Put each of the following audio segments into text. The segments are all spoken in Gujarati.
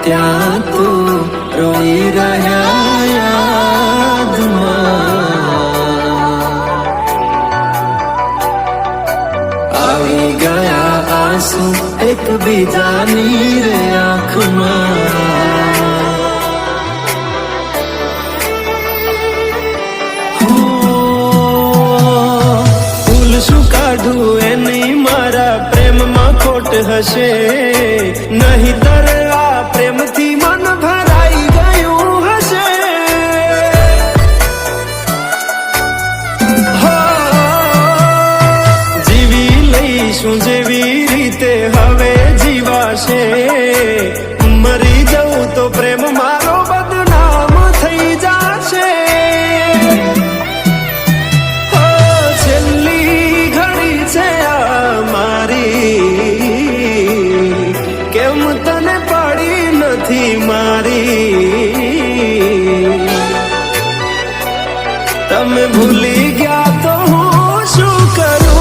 ત્યાં તું રોઈ રહ્યા યાદમાં આવી ગયા આંસુ એકબીજાની રે આંખમાં ફૂલ શું કાઢું એની મારા પ્રેમમાં ખોટ હશે નહીતર આ પ્રેમથી મન ભરાઈ ગયું હશે જીવી લઈશું જેવી રીતે હવે જીવાશે મરી જવું તો પ્રેમ મારો બદનામ થઈ જશે છેલ્લી ઘડી છે આ મારી કેમ તને પડી નથી મારી તમે ભૂલી ગયા તો હું શું કરું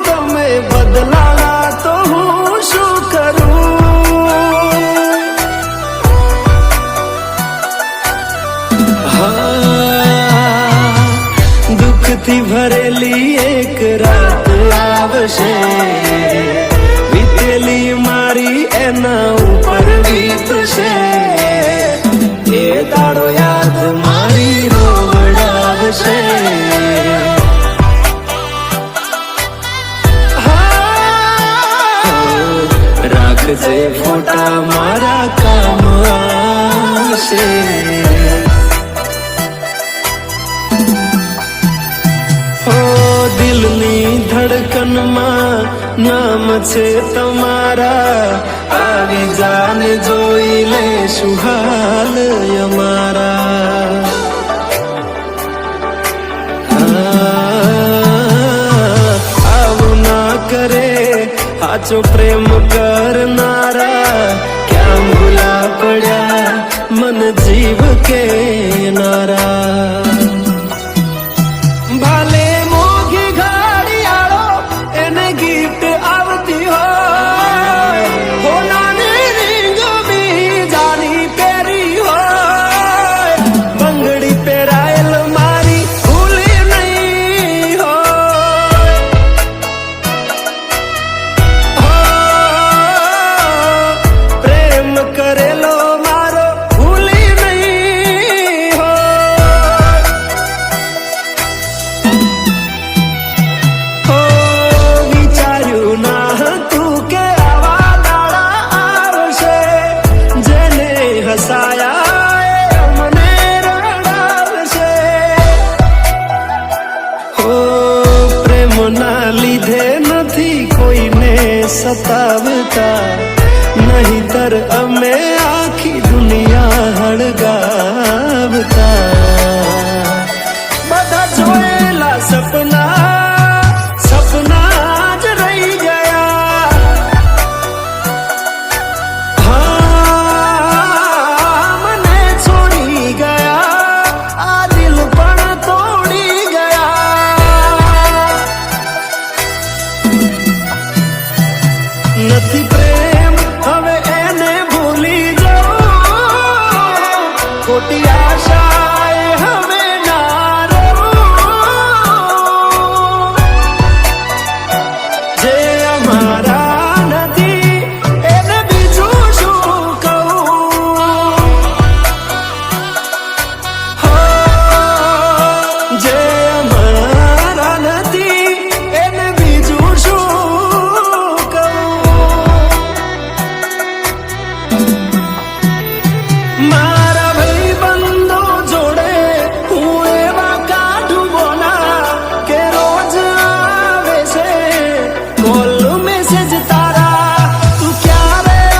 તમે બદલાયા તો હું શું કરું દુઃખથી ભરેલી એક રાત આવશે વીતેલી મારી એના ઉપર વીતશે એ દાડો યાદ મારી રોવડાવશે રાખજે ફોટા મારા કામ આવશે દિલની ધડકનમાં નામ છે તમારા આવી જાને જોઈ લે સુહાલ અમારા આવું ના કરે સાચો પ્રેમ કરનારા ક્યાં ભૂલા પડ્યા મન જીવ કે નારા ભાલે મોઘી ઘડિયાળો એને ગિફ્ટ આવતી હોય હોનાની રીંગ બીજાની પહેરી હોય બંગડી પહેરાયેલ મારી ભૂલી નહીં હોય પ્રેમ કરેલો મારો ભૂલી નહીં વિચાર્યું ના હતું કે આવા દાડા આવશે જેને હસાયા મને રડાવશે પ્રેમના લીધે નથી કોઈને સતાવતા નહીતર અમે આખી દુનિયા હળગાવતા બધા જોયેલા સપના જ રહી ગયા મને છોડી ગયા આ દિલ પણ તોડી ગયા નથી પ્રેમ હવે એને ભૂલી જાઉં ખોટી